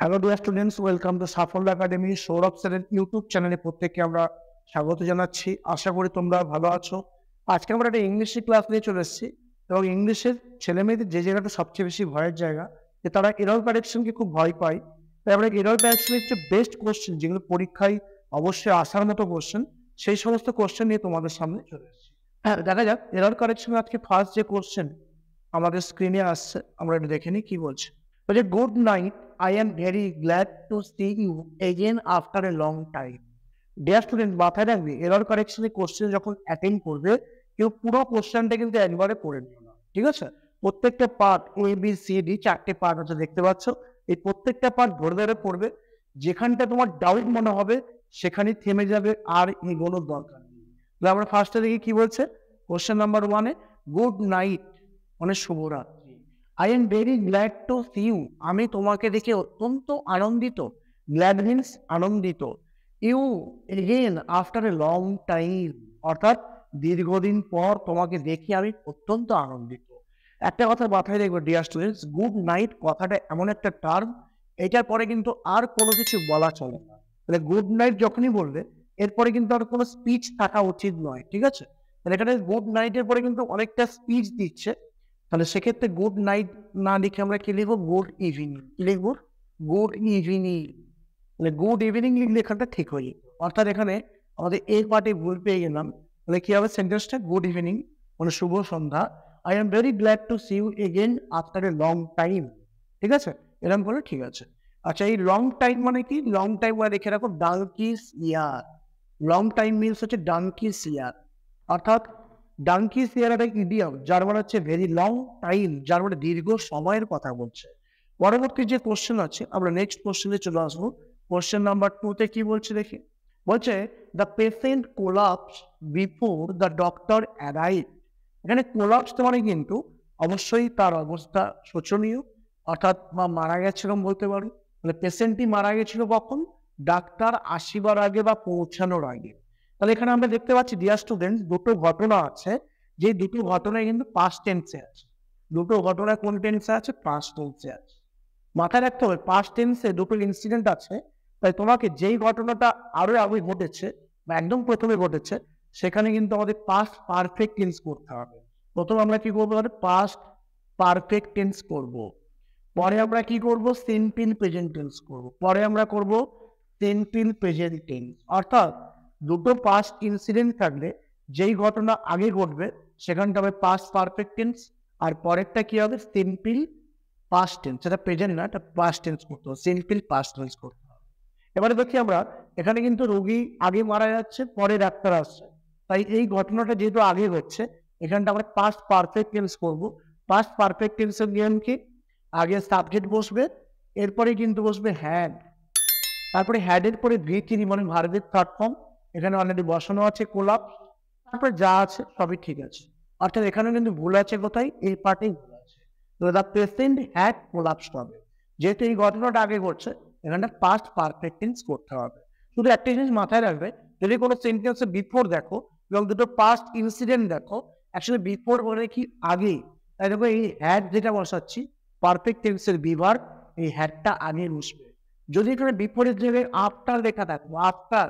Hello dear students, welcome to সাফল্য academy. Sourav স্যারের YouTube চ্যানেলে প্রত্যেককে আমরা স্বাগত জানাচ্ছি। আশা করি তোমরা ভালো আছো। আজকে আমরা একটা ইংলিশে ক্লাস নিয়ে চলে এসেছি এবং ইংলিশের ছেলেমেয়েদের যে জায়গাটা সবচেয়ে বেশি ভয়ের জায়গা, যে তারা এরর কারেকশনকে খুব ভয় পায়। তাই আমরা এরর কারেকশনের হচ্ছে বেস্ট কোশ্চেন, যেগুলো পরীক্ষায় অবশ্যই আসার মতো কোশ্চেন, সেই সমস্ত কোশ্চেন নিয়ে তোমাদের সামনে চলে এসেছি। হ্যাঁ, দেখা যাক এরর কারেকশনের আজকে ফার্স্ট যে কোশ্চেন আমাদের স্ক্রিনে আসছে, আমরা এটা দেখে নিই কি বলছে। বলছে, good night, I am very glad to see you again after a long time. Dear student, মাথায় রাখবে এরর কারেকশনের কোশ্চেন যখন অ্যাটেন্ড করবে, কেউ পুরো কোশ্চেনটা কিন্তু একবারে পড়ে নিও না, ঠিক আছে? প্রত্যেকটা পার্ট ABCD 4টে পার্ট আছে, দেখতে পাচ্ছ। এই প্রত্যেকটা পার্ট ধরে ধরে পড়বে। যেখানটা তোমার ডাউট মনে হবে সেখানেই থেমে যাবে, আর এগোনোর দরকার নেই। তাহলে আমরা ফার্স্টে দেখি কি বলছে। কোশ্চেন নাম্বার 1-এ গুড নাইট মানে শুভরাত্রি। I am very glad to see you. আমি তোমাকে দেখে অত্যন্ত আনন্দিত। গ্ল্যাড মিন্স আনন্দিত। You again after a long time, অর্থাৎ দীর্ঘদিন পর তোমাকে দেখে আমি অত্যন্ত আনন্দিত। একটা কথা মাথায় রাখবে ডিয়ার স্টুডেন্টস, গুড নাইট কথাটা এমন একটা টার্ম, এটার পরে কিন্তু আর কোনো কিছু বলা চলে না। তাহলে গুড নাইট যখনই বলবে, এরপরে কিন্তু আর কোনো স্পিচ থাকা উচিত নয়, ঠিক আছে? তাহলে এখানে গুড নাইটের পরে কিন্তু অনেকটা স্পিচ দিচ্ছে। তাহলে সেক্ষেত্রে গুড নাইট না লিখে আমরা কি লিখবো? Good evening. কি লিখবো? Good evening. মানে গুড ইভিনিং লিখলে এখানটা ঠিক হয়ে যেত। অর্থাৎ এখানে আমাদের এই পার্টে ভুল পেয়ে গেলাম। তাহলে কি হবে সেন্টেন্সটা? গুড ইভিনিং মানে শুভ সন্ধ্যা। I am very glad to see you again after a long time. ঠিক আছে, এরকম বলে ঠিক আছে। আচ্ছা, এই লং টাইম মানে কি? লং টাইম মানে লিখে রাখো ডাঙ্কিস ইয়ার। লং টাইম মিনস হচ্ছে ডাঙ্কিস ইয়ার, অর্থাৎ ডাঙ্কিস ইয়ার একটা ইডিয়াম, যার মানে হচ্ছে ভেরি লং টাইম, যার মানে দীর্ঘ সময়ের কথা বলছে। পরবর্তী যে কোশ্চেন আছে, আমরা নেক্সট কোশ্চেনে চলে আসবো। কোশ্চেন নাম্বার 2-তে কি বলছে দেখি। বলছে, the patient collapse before the doctor arrive. এখানে কোলাপস মানে কিন্তু অবশ্যই তার অবস্থা শোচনীয়, অর্থাৎ বা মারা গেছিলাম বলতে পারো। তাহলে পেশেন্টটি মারা গেছিল কখন? ডাক্তার আসিবার আগে বা পৌঁছানোর আগে। তাহলে এখানে আমরা দেখতে পাচ্ছি ডিয়ার স্টুডেন্টস, দুটো ঘটনা আছে, যে দুটো ঘটনায় কিন্তু পাস্ট টেন্সে আছে। দুটো ঘটনা কোন টেন্সে আছে? পাস্ট টেন্সে আছে। মাথায় রাখতে হবে পাস্ট টেন্সে দুটো ইনসিডেন্ট আছে। তাই তোমাকে যেই ঘটনাটা আরো আগে ঘটেছে বা একদম প্রথমে ঘটেছে, সেখানে কিন্তু আমাদের পাস্ট পারফেক্ট টেন্স করতে হবে। প্রথমে আমরা কি করবো? পাস্ট পারফেক্ট টেন্স করব। পরে আমরা কি করব? সিম্পল প্রেজেন্ট টেন্স করব। পরে আমরা করব সিম্পল প্রেজেন্ট টেন্স। অর্থাৎ দুটো পাস্ট ইনসিডেন্ট থাকলে যেই ঘটনা আগে ঘটবে সেখানটা হবে পাস্ট পারফেক্ট টেন্স, আর পরেরটা কি হবে? Simple past tense. সেটা প্রেজেন্ট না, এটা পাস্ট টেন্স করতে হবে, সিম্পল পাস্ট টেন্স করতে হবে। এবারে দেখি আমরা, এখানে কিন্তু রোগী আগে মারা যাচ্ছে, পরে ডাক্তার আসছে। তাই এই ঘটনাটা যেহেতু আগে হচ্ছে, এখানটা আমরা পাস্ট পারফেক্ট টেন্স করবো। পাস্ট পারফেক্ট টেন্সের নিয়ম কি? আগে সাবজেক্ট বসবে, এরপরে কিন্তু বসবে হ্যাড, তারপরে হ্যাডের পরে V3 মানে ভার্বের থার্ড ফর্ম। এখানে অলরেডি বসানো আছে কোলাপস, তারপরে যা আছে সবই ঠিক আছে। অর্থাৎ এখানে কিন্তু ভুল আছে কোথায়? এই পার্টেই ভুল আছে। তো দ্য পেশেন্ট হ্যাড কোলাপসড হবে, যেহেতু এই ঘটনাটা আগে ঘটছে, এখানটা পাস্ট পারফেক্ট টেন্স করতে হবে। শুধু একটা জিনিস মাথায় রাখবে, যদি কোনো সেন্টেন্সে বিফোর দেখো এবং দুটো পাস্ট ইনসিডেন্ট দেখো, অ্যাকচুয়ালি বিফোর মানে কি আগে। তাই দেখো এই হ্যাড যেটা বসাচ্ছি পারফেক্ট টেন্সের বিভার্ব, এই হ্যাডটা আগে বসবে। যদি এখানে বিপরীত জায়গায় আফটার লেখা থাকবে আফটার,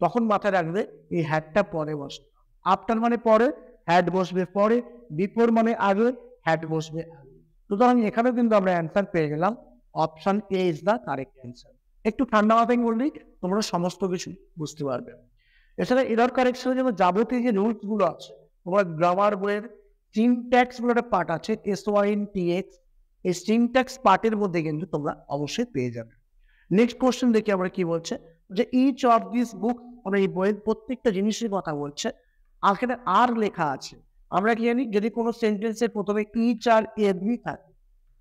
তখন মাথায় রাখবে এই হ্যাডটা পরে বসবে। আফটার মানে পরে, হ্যাড বসবে পরে। বিফোর মানে আগে, হ্যাড বসবে আগে। সুতরাং এখানেও কিন্তু আমরা অ্যান্সার পেয়ে গেলাম। Option A is the correct answer. একটু ঠান্ডা মাথায় বললেই তোমরা সমস্ত কিছু বুঝতে পারবে। এছাড়া এরর কারেকশনের জন্য যাবতীয় যে রুলস গুলো আছে, তোমার গ্রামার বইয়ের সিনট্যাক্স বলে একটা পার্ট আছে, SYNTX। এই সিনট্যাক্স পার্টের মধ্যে কিন্তু তোমরা অবশ্যই পেয়ে যাবে। নেক্সট কোশ্চেন দেখি আমরা কি বলছে, যে ইচ অফ দিস বুক, আমরা এই বইয়ের প্রত্যেকটা জিনিসের কথা বলছে। আর এখানে আর লেখা আছে। আমরা কি জানি, যদি কোনো সেন্টেন্সের প্রথমে ইচ আর এভরি থাকে,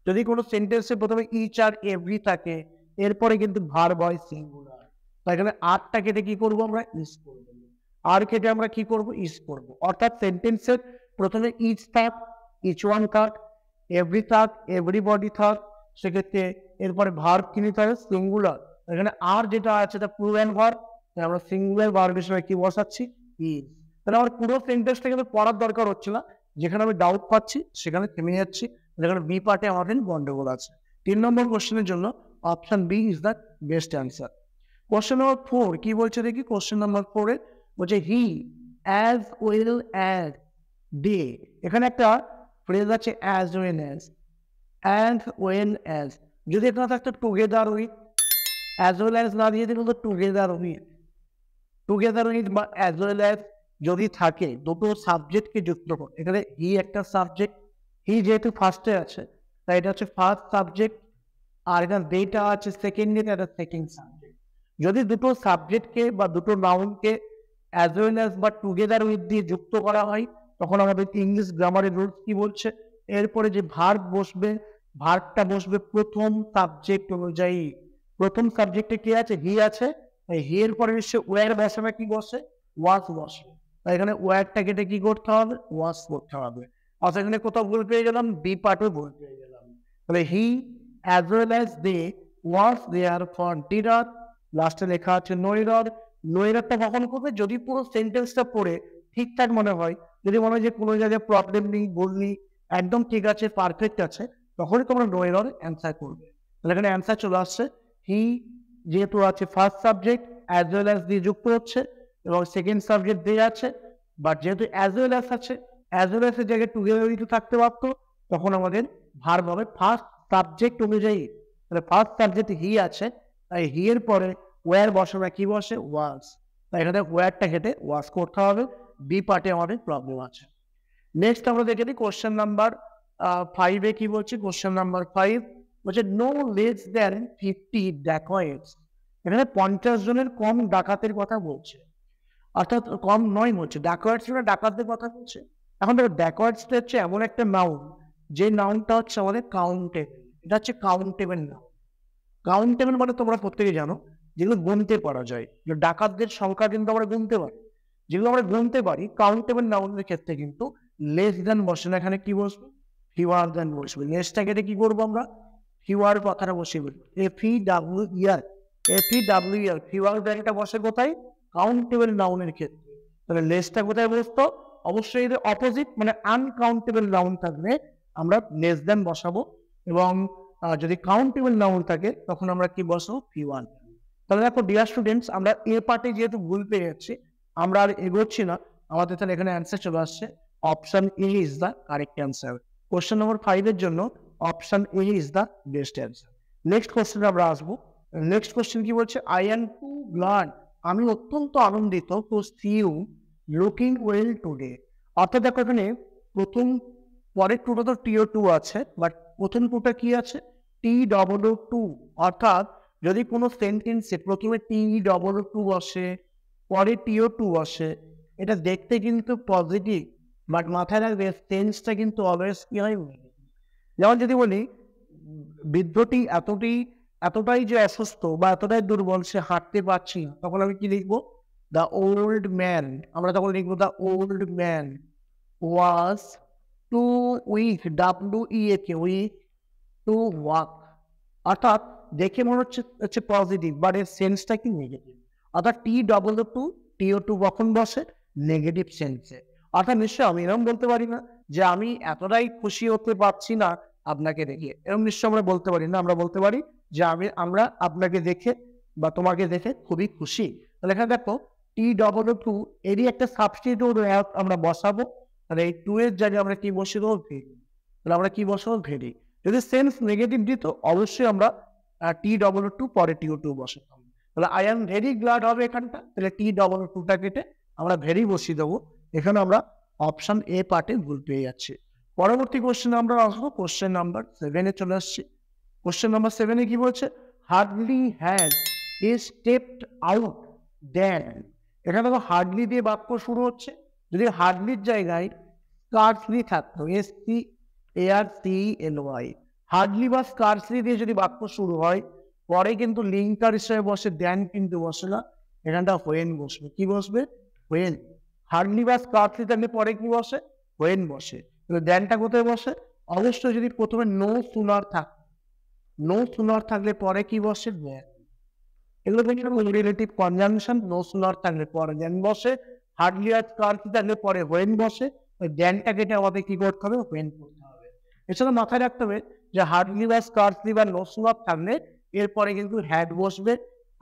যদি কোনো সেন্টেন্সের প্রথমে ইচ আর এভরি থাকে, এরপরে কিন্তু ভার্ব হয় সিঙ্গুলার। তাই এখানে আরটা কেটে কি করবো? আমরা ইজ করবো। আর কেটে আমরা কি করবো? ইজ করবো। অর্থাৎ সেন্টেন্সের প্রথমে ইচ থাক, ইচ ওয়ান থাক, এভরি থাক, এভরিবডি থাক, সেক্ষেত্রে এরপরে ভার্ব কি নিতে হবে? সিঙ্গুলার। এখানে আর যেটা আছে এটা প্রুভেন ভার্ব, আমরা সিঙ্গুলার ভার্ব হিসেবে কি বসাচ্ছি? ইজ। তাহলে আমার পুরো সেন্টেন্সটা কিন্তু পড়ার দরকার হচ্ছে না, যেখানে আমি ডাউট পাচ্ছি সেখানে থেমে যাচ্ছি, যেখানে বি পার্টে আমাদের গন্ডগোল আছে। 3 নম্বর কোশ্চেনের জন্য option B is the best answer. Question number 4 কি বলছে দেখি, কোশ্চেন নম্বর 4 এ বলছে he as well as they, এখানে একটা ফ্রেজ আছে as well as, and well as, যদি এখানে থাকতো together with, as well as না দিয়ে দিলে তো টুগেদার উইথ, টুগেদার উইথ বা অ্যাজ ওয়েল অ্যাজ যদি থাকে, দুটো সাবজেক্টকে যুক্ত করে, এখানে হি একটা সাবজেক্ট, হি যেহেতু ফার্স্টে আছে তাই এটা হচ্ছে ফার্স্ট সাবজেক্ট, আর এখানে দেটা আছে সেকেন্ডে, এটা সেকেন্ড সাবজেক্ট। যদি দুটো সাবজেক্টকে বা দুটো নাউনকে অ্যাজ ওয়েল অ্যাজ বা টুগেদার উইথ দিয়ে যুক্ত করা হয়, তখন আমাদের ইংলিশ গ্রামারের রুলস কি বলছে, এরপরে যে ভার্ব বসবে, ভার্বটা বসবে প্রথম সাবজেক্ট অনুযায়ী। প্রথম সাবজেক্টে কি আছে, হি আছে, তাই হি এর পরে নিশ্চয় ওয়ার বসাবে, কি বসে, ওয়াজ বসে, তাই এখানে ওয়ারটা কেটে কি করতে হবে, ওয়াজ করতে হবে। অর্থাৎ এখানে কোথাও ভুল পেয়ে গেলাম, বি পার্টও ভুল পেয়ে গেলাম। তাহলে he as well as they was there for dinner, লাস্টে লেখা আছে নৈরর। নৈররটা কখন করবে, যদি পুরো সেন্টেন্সটা পড়ে ঠিকঠাক মনে হয়, যদি মনে হয় যে কোনো জায়গায় প্রবলেম নেই, ভুল নেই, একদম ঠিক আছে, পারফেক্ট আছে, তখনই তোমরা নৈরর অ্যান্সার করবে। তাহলে এখানে অ্যান্সার চলে আসছে, হি যেহেতু আছে first subject, as well as দিয়ে যুক্ত হচ্ছে, এবং সেকেন্ড সাবজেক্ট দিয়ে আছে, বাট যেহেতু অ্যাজ ওয়েল অ্যাজ আছে, অ্যাজ ওয়েল অ্যাজ এর জায়গায় টুগেদার উইথ থাকতে পারতো, তখন আমাদের ভার্ব হবে ফার্স্ট সাবজেক্ট অনুযায়ী। তাহলে ফার্স্ট সাবজেক্ট হি আছে, তাই হি এর পরে ওয়ার বসাবে, কি বসে, ওয়াজ, তাই এখানে ওয়ারটা কেটে ওয়াজ করতে হবে। বি পার্টে আমাদের প্রবলেম আছে। নেক্সট আমরা দেখে নিই কোশ্চেন নাম্বার 5 এ কি বলছে, কোশ্চেন নাম্বার 5 বলছে নো লেস দেন 50 ড্যাকয়েটস, এখানে 50 জনের কম ডাকাতের কথা বলছে, অর্থাৎ কম নয় বলছে, ড্যাকয়েটস মানে ডাকাতদের কথা বলছে। এখন দেখো ড্যাকয়েটসটা হচ্ছে এমন একটা নাউন, যে নাউনটা হচ্ছে আমাদের কাউন্টেবল, এটা হচ্ছে কাউন্টেবল নাউন। কাউন্টেবল মানে তোমরা প্রত্যেকে জানো যেগুলো গুনতে পারা যায়, ডাকাতদের সংখ্যা কিন্তু আমরা গুনতে পারি, যেগুলো আমরা গুনতে পারি। কাউন্টেবল নাউনের ক্ষেত্রে কিন্তু লেস দ্যান বসে না, এখানে কি বসবে, ফিওয়ার দ্যান বসবে। লেসটা কেটে কি করবো আমরা, ফিওয়ার কথাটা বসিয়ে বলবো, FEWER, FEWER, ফিওয়ার দ্যানটা বসে কোথায়, কাউন্টেবল নাউনের ক্ষেত্রে। তাহলে লেসটা কোথায় বসতো, অবশ্যই এর অপোজিট, মানে আনকাউন্টেবল নাউন থাকলে আমরা লেস দ্যান বসাবো, এবং যদি কাউন্টেবল নাউন থাকে তখন আমরা কি বসাবো, ফিওয়ার। তাহলে দেখো ডিয়ার স্টুডেন্টস, আমরা এ পার্টে যেহেতু ভুল পেয়ে যাচ্ছি, আমরা আর এগোচ্ছি না, আমাদের তাহলে এখানে অ্যান্সার চলে আসছে, option A is the correct answer. Question নম্বর 5 এর জন্য option A is the best answer. Next question আমরা আসবো। নেক্সট কোশ্চেন কি বলছে, আই এম টু গ্ল্যাড, আমি অত্যন্ত আনন্দিত, to see you looking well today. অর্থাৎ দেখো এখানে প্রথম, পরের টুটা তো TO2 আছে, বাট প্রথম টুটা কি আছে, TOO2, অর্থাৎ যদি কোনো সেন্টেন্সে প্রথমে TOO2 বসে, পরে TO2 বসে, এটা দেখতে কিন্তু পজিটিভ, বাট মাথায় রাখবে সেন্সটা কিন্তু অলওয়েজ কি হয়। যেমন যদি বলি বৃদ্ধটি এতটাই যে অসুস্থ বা এতটাই দুর্বল, সে হাঁটতে পারছি না, তখন আমি কি লিখবো, দ্য ওল্ড ম্যান, আমরা তখন লিখবো the old man was too weak, WEAK, weak to walk. অর্থাৎ দেখে মনে হচ্ছে পজিটিভ, বাট এর সেন্সটা কি নেগেটিভ। অর্থাৎ TOO2 কখন বসে, নেগেটিভ সেন্সে। অর্থাৎ নিশ্চয় আমি এরকম বলতে পারি না যে আমি এতটাই খুশি হতে পারছি না আপনাকে দেখে, এরকম নিশ্চয় আমরা বলতে পারি না। আমরা বলতে পারি যে আমরা আপনাকে দেখে বা তোমাকে দেখে খুবই খুশি। তাহলে এখানে দেখো TOO2 এরই একটা সাবস্টিটিউট আমরা বসাবো, তাহলে এই 2 এর জায়গায় আমরা কি বসিয়ে দেবো, ভেরি। তাহলে আমরা কি বসাবো, ভেরি। যদি সেন্স নেগেটিভ দিত অবশ্যই আমরা TOO2 পরে TO2 বসাতাম। তাহলে আই এম ভেরি গ্ল্যাড হবে এখানটা, তাহলে TOO2টা কেটে আমরা ভেরি বসিয়ে দেবো। এখানে আমরা অপশন এ পার্টে ভুল পেয়ে যাচ্ছি। পরবর্তী কোশ্চেন আমরা আসবো, কোশ্চেন নাম্বার 7 এ চলে আসছি। কোশ্চেন নাম্বার 7 এ কি বলছে, hardly had a stepped out then, এখানে দেখো হার্ডলি দিয়ে বাক্য শুরু হচ্ছে, যদি হার্ডলির জায়গায় স্কার্সলি থাকতো, SCARCLY, হার্ডলি বা স্কার্সলি দিয়ে যদি বাক্য শুরু হয়, পরে কিন্তু লিঙ্কার হিসেবে বসে, দেন কিন্তু বসে না, এখানটা হোয়েন বসবে, কি বসবে, হোয়েন। হার্ডলি বা স্কার্সলি থাকলে পরে কি বসে, হোয়েন বসে। দেনটা কোথায় বসে, অবশ্যই যদি প্রথমে নো সুনার থাকলে পরে কি বসে, দেন। এগুলো থেকে রিলেটিভ কনজাংশন, নো সুনার থাকলে পরে দেন বসে, হার্ডলি আর স্কার্সলি থাকলে পরে হোয়েন বসে। ওই দেনটা কেটে আমাদের কি করতে হবে, হোয়েন করতে হবে। এছাড়া মাথায় রাখতে হবে যে হার্ডলি বা স্কার্সলি বা নো সুনার থাকলে এরপরে কিন্তু হ্যাড বসবে।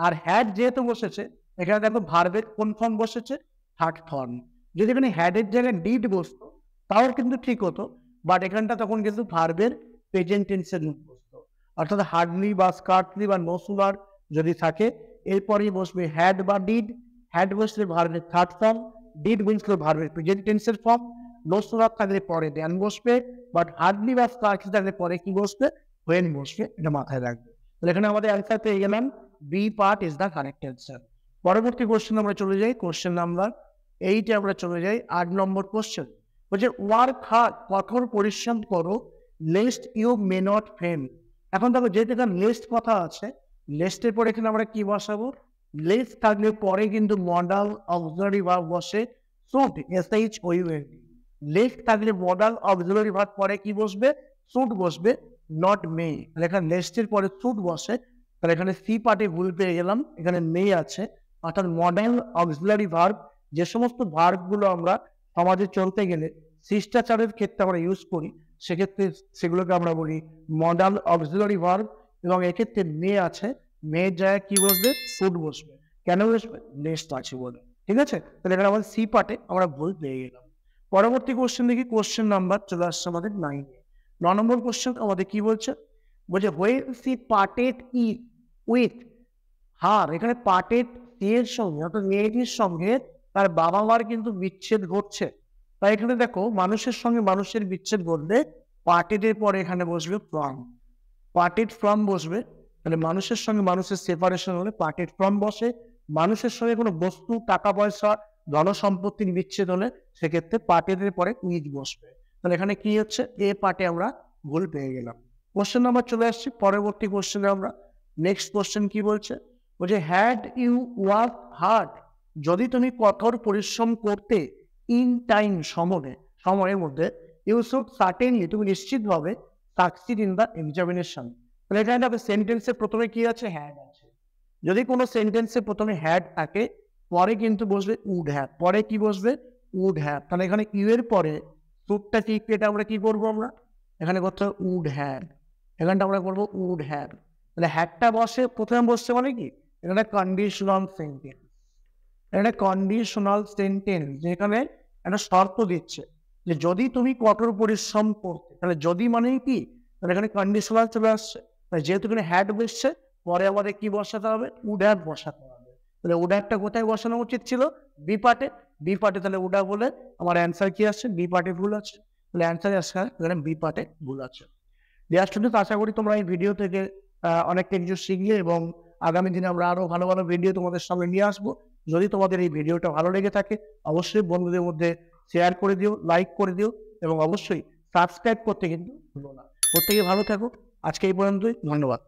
আর হ্যাড যেহেতু বসেছে এখানে দেখো ভার্বের কোন ফর্ম বসেছে, থার্ড ফর্ম। যদি এখানে হ্যাডের জায়গায় ডিড বসতো তাও কিন্তু ঠিক হতো, বাট এখানটা তখন কিন্তু ভার্বের প্রেজেন্ট টেন্সের রূপ বসতো, অর্থাৎ হার্ডলি বা স্কার্টলি বা নো সুগার যদি থাকে এরপরেই বসবে হ্যাড বা ডিড। হ্যাড বসলে ভার্বের থার্ড ফর্ম, ডিড বসলে ভার্বের প্রেজেন্ট টেন্সের ফর্ম, নো সুগার থাকলে পরে দেন বসবে, বাট হার্ডলি বা স্কার্টলি থাকলে পরে কি বসবে, হোয়েন বসবে। এটা মাথায় রাখবে। তাহলে এখানে আমাদের অ্যান্সার পেয়ে গেলাম B part is the correct answer. পরবর্তী কোশ্চেন আমরা চলে যাই, কোশ্চেন নাম্বার 8 আমরা চলে যাই। 8 নম্বর কোশ্চেন বলছে ওয়ার্ক হার্ড, কঠোর পরিশ্রম করো, lest you may not fail. এখন দেখো যেহেতু এখানে লেস্ট কথা আছে, লেস্টের পরে এখানে আমরা কি বসাবো, লেস্ট থাকলে পরে কিন্তু মডাল অক্সিলারি ভার্ব বসে শুড, SHOULD। লেস্ট থাকলে মডাল অক্সিলারি ভার্ব পরে কি বসবে, শুড বসবে, নট মে। তাহলে এখানে লেস্টের পরে শুড বসে, তাহলে এখানে সি পার্টে ভুল পেয়ে গেলাম, এখানে মে আছে। অর্থাৎ মডাল অক্সিলারি ভার্ব, যে সমস্ত ভার্বগুলো আমরা সমাজে চলতে গেলে শিষ্টাচারের ক্ষেত্রে আমরা ইউজ করি, সেক্ষেত্রে সেগুলোকে আমরা বলি মডাল অক্সিলারি ভার্ব। এবং এক্ষেত্রে মে আছে, মেয়ের জায়গায় কি বসবে, শুড বসবে। কেন বসবে, লেস্ট আছে বলে। ঠিক আছে, তাহলে এখানে আমাদের সি পার্টে আমরা ভুল পেয়ে গেলাম। পরবর্তী কোশ্চেন দেখি, কোশ্চেন নাম্বার চলে আসছে আমাদের 9। 9 নম্বর কোশ্চেন আমাদের কি বলছে, বলছে when she parted with her. এখানে পার্টেড সি এর সঙ্গে অর্থাৎ মেয়েটির সঙ্গে তার বাবা মার কিন্তু বিচ্ছেদ ঘটছে। তাই এখানে দেখো মানুষের সঙ্গে মানুষের বিচ্ছেদ ঘটলে পার্টেডের পরে এখানে বসবে ফ্রম, পার্টেড ফ্রম বসবে। তাহলে মানুষের সঙ্গে মানুষের সেপারেশন হলে পার্টেড ফ্রম বসে। মানুষের সঙ্গে কোনো বস্তু, টাকা পয়সা, ধন সম্পত্তির বিচ্ছেদ হলে সেক্ষেত্রে পার্টেডের পরে উইথ বসবে। তাহলে এখানে কি হচ্ছে, এ পার্টে আমরা ভুল পেয়ে গেলাম। কোশ্চেন নাম্বার চলে আসছি পরবর্তী কোশ্চেনে আমরা। নেক্সট কোশ্চেন কি বলছে, বলছে হ্যাড ইউ ওয়ার্ক হার্ড, যদি তুমি কঠোর পরিশ্রম করতে, ইন টাইম সময়ের মধ্যে, ইউ শুড সার্টেনলি, তুমি নিশ্চিতভাবে সাকসিড ইন দ্য এক্সামিনেশন। তাহলে এখানে দেখো সেন্টেন্সে প্রথমে কি আছে, হ্যাড আছে। যদি কোনো সেন্টেন্সে প্রথমে হ্যাড থাকে পরে কিন্তু বসবে উড হ্যাভ, পরে কি বসবে, উড হ্যাভ। তাহলে এখানে ইউ এর পরে শুডটা কি, এটা আমরা কি করবো, আমরা এখানে করতে হবে উড হ্যাভ, এখানটা আমরা করবো উড হ্যাভ। তাহলে হ্যাডটা বসে প্রথমে বসছে মানে কি, এখানে কন্ডিশনাল সেন্টেন্স, এখানে কন্ডিশনাল সেন্টেন্স, যেখানে একটা শর্ত দিচ্ছে যে যদি তুমি কঠোর পরিশ্রম করতে, তাহলে যদি মানে কি, তাহলে এখানে কন্ডিশনাল চলে আসছে। যেহেতু এখানে হ্যাড বসছে পরে আমাদের কি বসাতে হবে, উড হ্যাভ বসাতে হবে। তাহলে উড হ্যাভটা কোথায় বসানো উচিত ছিল, বি পার্টে। বি পার্টে তাহলে উড হ্যাভ বলে আমার অ্যান্সার কি আসছে, বি পার্টে ভুল আছে। তাহলে অ্যান্সার আসছে এখানে বি পার্টে ভুল আছে। ডিয়ার স্টুডেন্ট, আশা করি তোমরা এই ভিডিও থেকে অনেকটা কিছু শিখলে এবং আগামী দিনে আমরা আরো ভালো ভালো ভিডিও তোমাদের সামনে নিয়ে আসবো। যদি তোমাদের এই ভিডিওটা ভালো লেগে থাকে অবশ্যই বন্ধুদের মধ্যে শেয়ার করে দিও, লাইক করে দিও এবং অবশ্যই সাবস্ক্রাইব করতে কিন্তু ভুলো না। প্রত্যেকে ভালো থাকো, আজকে এই পর্যন্তই, ধন্যবাদ।